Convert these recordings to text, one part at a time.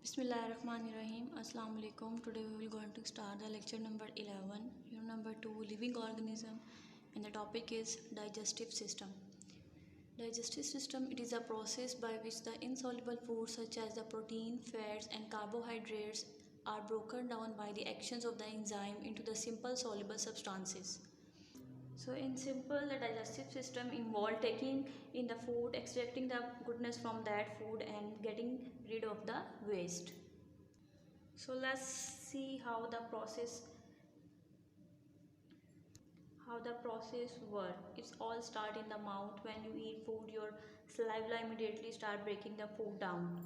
Bismillahirrahmanirrahim. Assalamu alaikum. Today we will going to start the lecture number 11, unit number 2, living organism, and the topic is digestive system. Digestive system, it is a process by which the insoluble foods such as the protein, fats and carbohydrates are broken down by the actions of the enzyme into the simple soluble substances. So in simple, the digestive system involves taking in the food, extracting the goodness from that food and getting rid of the waste. So let's see how the process works. It's all start in the mouth. When you eat food, your saliva immediately start breaking the food down.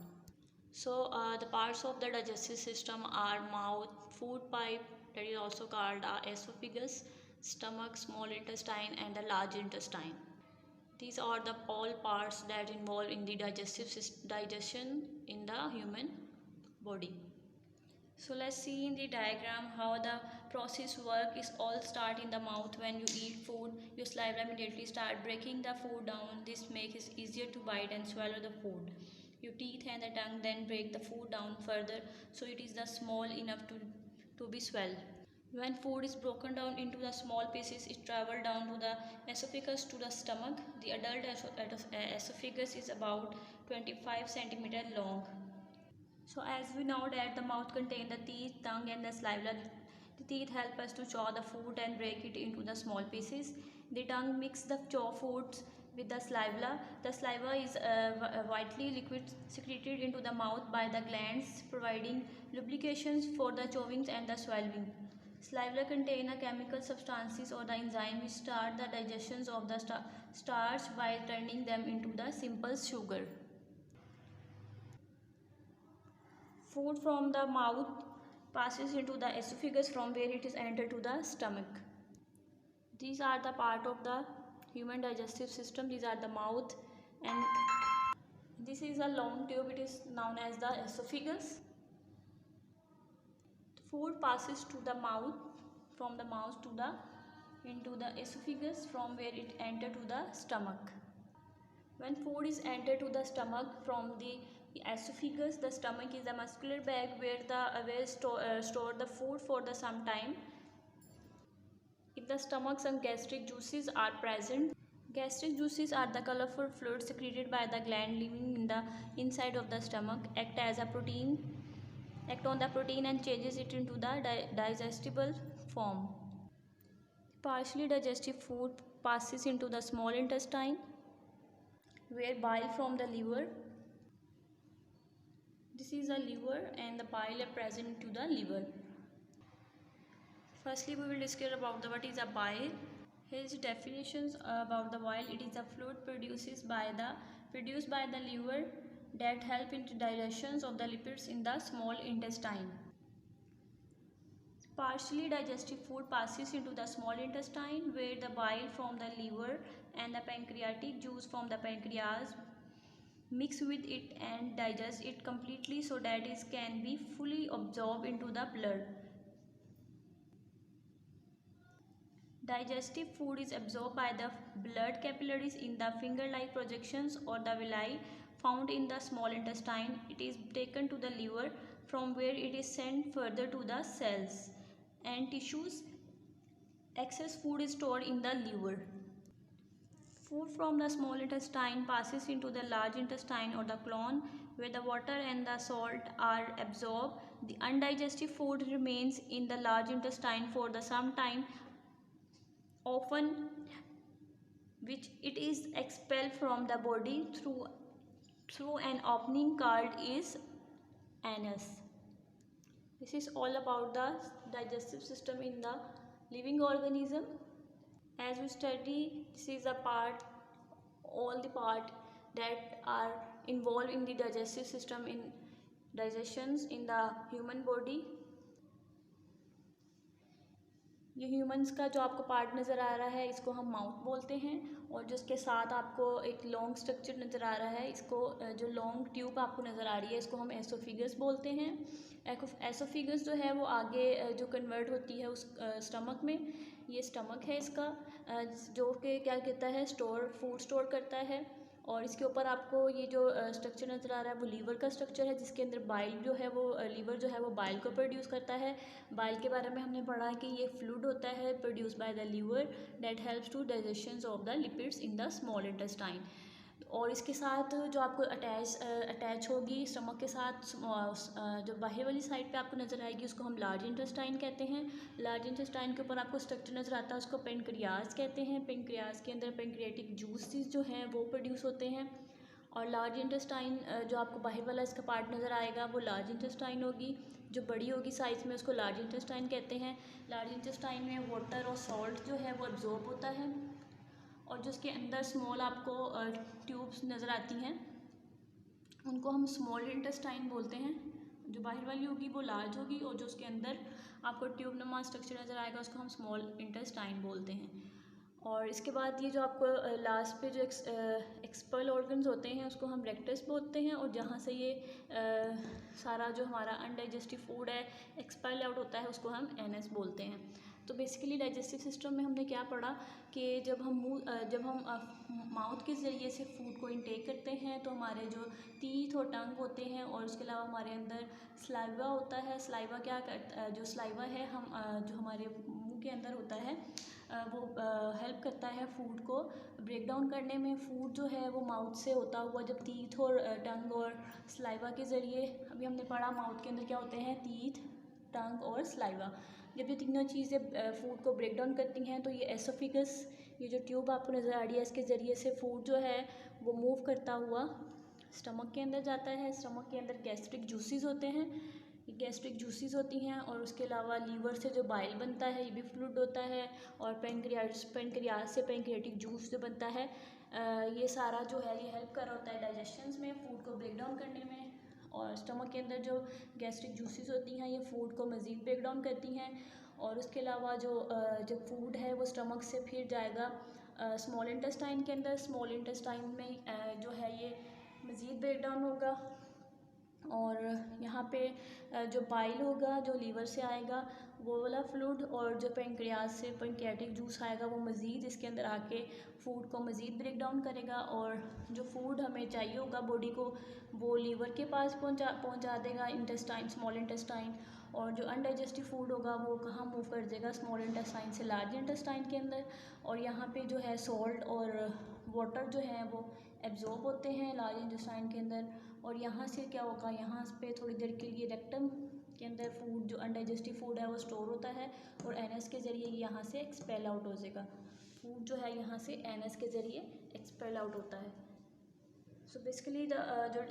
So the parts of the digestive system are mouth, food pipe, that is also called esophagus, stomach, small intestine and the large intestine. These are the all parts that involve in the digestion in the human body. So let's see in the diagram how the process work is all start in the mouth. When you eat food, your saliva immediately start breaking the food down. This makes it easier to bite and swallow the food. Your teeth and the tongue then break the food down further, so it is the small enough to be swallowed. When food is broken down into the small pieces, it travels down to the esophagus to the stomach. The adult esophagus is about 25 centimeter long. So as we know that the mouth contains the teeth, tongue and the saliva. The teeth help us to chew the food and break it into the small pieces. The tongue mix the chew foods with the saliva. The saliva is whitely liquid secreted into the mouth by the glands, providing lubrications for the chewing and the swallowing. Saliva contain a chemical substances or the enzyme which start the digestion of the starch by turning them into the simple sugar. Food from the mouth passes into the esophagus from where it is entered to the stomach. These are the part of the human digestive system. These are the mouth, and this is a long tube. It is known as the esophagus. Food passes to the mouth, from the mouth to the into the esophagus from where it enter to the stomach. When food is entered to the stomach from the esophagus, the stomach is a muscular bag where store the food for the some time. If the stomach some gastric juices are present, gastric juices are the colorful fluid secreted by the gland living in the inside of the stomach, act on the protein and changes it into the digestible form. Partially digestive food passes into the small intestine where bile from the liver. This is a liver and the bile are present to the liver. Firstly, we will discuss about what is a bile. Here is definitions about the bile. It is a fluid produced by the liver that help in digestion of the lipids in the small intestine. Partially digestive food passes into the small intestine where the bile from the liver and the pancreatic juice from the pancreas mix with it and digest it completely so that it can be fully absorbed into the blood. Digestive food is absorbed by the blood capillaries in the finger-like projections or the villi found in the small intestine. It is taken to the liver from where it is sent further to the cells and tissues. Excess food is stored in the liver. Food from the small intestine passes into the large intestine or the colon where the water and the salt are absorbed. The undigested food remains in the large intestine for the some time, often which it is expelled from the body through an opening called is anus. This is all about the digestive system in the living organism. As we study, this is a part, all the part that are involved in the digestive system in digestions in the human body. ये humans का जो आपको part नज़र आ रहा है इसको हम mouth बोलते हैं, और जिसके साथ आपको एक लॉन्ग स्ट्रक्चर नज़र आ रहा है, इसको जो लॉन्ग ट्यूब आपको नज़र आ रही है इसको हम एसोफिगस बोलते हैं। एसोफिगस जो है वो आगे जो कन्वर्ट होती है उस स्टमक में, ये स्टमक है इसका, जो कि क्या कहता है फूड स्टोर करता है, और इसके ऊपर आपको ये जो स्ट्रक्चर नज़र आ रहा है वो लीवर का स्ट्रक्चर है, जिसके अंदर बाइल जो है वो लीवर जो है वो बाइल को प्रोड्यूस करता है। बाइल के बारे में हमने पढ़ा है कि ये फ्लूइड होता है produce by the liver that helps to digestion of the lipids in the small intestine. और इसके साथ जो आपको अटैच होगी स्टमक के साथ, जो बाहर वाली साइड पे आपको नज़र आएगी उसको हम लार्ज इंटेस्टाइन कहते हैं। लार्ज इंटेस्टाइन के ऊपर आपको स्ट्रक्चर नज़र आता है उसको पेनक्रियाज कहते हैं। पेनक्रियाज के अंदर पेनक्रियाटिक जूसेस जो हैं वो प्रोड्यूस होते हैं। और लार्ज इंटेस्टाइन जो आपको बाहर वाला इसका पार्ट नज़र आएगा वो लार्ज इंटेस्टाइन होगी। जो बड़ी होगी साइज़ में उसको लार्ज इंटेस्टाइन कहते हैं। लार्ज इंटेस्टाइन में वाटर और सॉल्ट जो है वो एब्जॉर्ब होता है। और जो उसके अंदर स्मॉल आपको ट्यूब्स नज़र आती हैं उनको हम स्मॉल इंटेस्टाइन बोलते हैं। जो बाहर वाली होगी वो लार्ज होगी और जो उसके अंदर आपको ट्यूब नुमा स्ट्रक्चर नज़र आएगा उसको हम स्मॉल इंटेस्टाइन बोलते हैं। और इसके बाद ये जो आपको लास्ट पे जो एक्सपल ऑर्गन्स होते हैं उसको हम रेक्टस बोलते हैं। और जहाँ से ये सारा जो हमारा अनडाइजेस्टिव फूड है एक्सपेल आउट होता है उसको हम एनएस बोलते हैं। तो बेसिकली डाइजेस्टिव सिस्टम में हमने क्या पढ़ा कि जब हम माउथ के ज़रिए से फूड को इनटेक करते हैं तो हमारे जो टीथ और टंग होते हैं और उसके अलावा हमारे अंदर सलाइवा होता है। सलाइवा क्या करता जो सलाइवा है हम जो हमारे मुंह के अंदर होता है वो हेल्प करता है फूड को ब्रेक डाउन करने में। फूड जो है वो माउथ से होता हुआ जब टीथ और टंग और सलाइवा के ज़रिए, अभी हमने पढ़ा माउथ के अंदर क्या होते हैं टीथ, टंग और सलाइवा, जब ये तीनों चीज़ें फूड को ब्रेक डाउन करती हैं तो ये एसोफिगस, ये जो ट्यूब आपको नज़र आ रही है इसके ज़रिए से फूड जो है वो मूव करता हुआ स्टमक के अंदर जाता है। स्टमक के अंदर गैस्ट्रिक जूसेस होते हैं, गैस्ट्रिक जूसेस होती हैं। और उसके अलावा लीवर से जो बाइल बनता है ये भी फ्लूइड होता है। और पेनक्रियाज से पेनक्रियाटिक जूस जो बनता है ये सारा जो है ये हेल्प कर रहा होता है डाइजेशन में, फूड को ब्रेक डाउन करने में। और स्टमक के अंदर जो गैस्ट्रिक जूसेस होती हैं ये फूड को मज़ीद ब्रेक डाउन करती हैं। और उसके अलावा जो फूड है वो स्टमक से फिर जाएगा स्मॉल इंटेस्टाइन के अंदर। स्मॉल इंटेस्टाइन में जो है ये मज़ीद ब्रेक डाउन होगा। और यहाँ पे जो बाइल होगा जो लीवर से आएगा वो वाला फ्लूइड, और जो पेनक्रियाज से पेनक्रियाटिक जूस आएगा वो मज़ीद इसके अंदर आके फूड को मज़ीद ब्रेक डाउन करेगा। और जो फूड हमें चाहिए होगा बॉडी को वो लीवर के पास पहुँचा देगा इंटेस्टाइन, स्मॉल इंटेस्टाइन। और जो अनडाइजेस्टिव फूड होगा वो कहाँ मूव कर जाएगा स्मॉल इंटेस्टाइन से लार्ज इंटेस्टाइन के अंदर। और यहाँ पे जो है सॉल्ट और वाटर जो है वो एब्जॉर्ब होते हैं लार्ज इंटेस्टाइन के अंदर। और यहाँ से क्या होगा, यहाँ पे थोड़ी देर के लिए रेक्टम के अंदर फूड जो अनडाइजेस्टिव फूड है वो स्टोर होता है और एनएस के ज़रिए यहाँ से एक्सपेल आउट हो जाएगा। फूड जो है यहाँ से एनएस के ज़रिए एक्सपेल आउट होता है। सो बेसिकली जो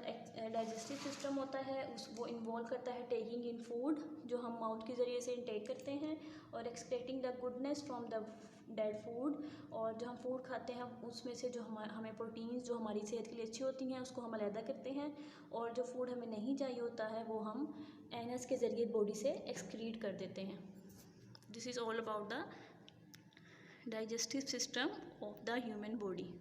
डाइजेस्टिव सिस्टम होता है वो इन्वॉल्व करता है टेकिंग इन फूड जो हम माउथ के ज़रिए से इनटेक करते हैं और extracting the goodness from the dead food. और जो हम फूड खाते हैं उसमें से जो हमें प्रोटीन्स जो हमारी सेहत के लिए अच्छी होती हैं उसको हम अलहदा करते हैं। और जो फूड हमें नहीं चाहिए होता है वो हम एनएस के ज़रिए बॉडी से एक्सक्रीट कर देते हैं। This is all about the digestive system of the human body.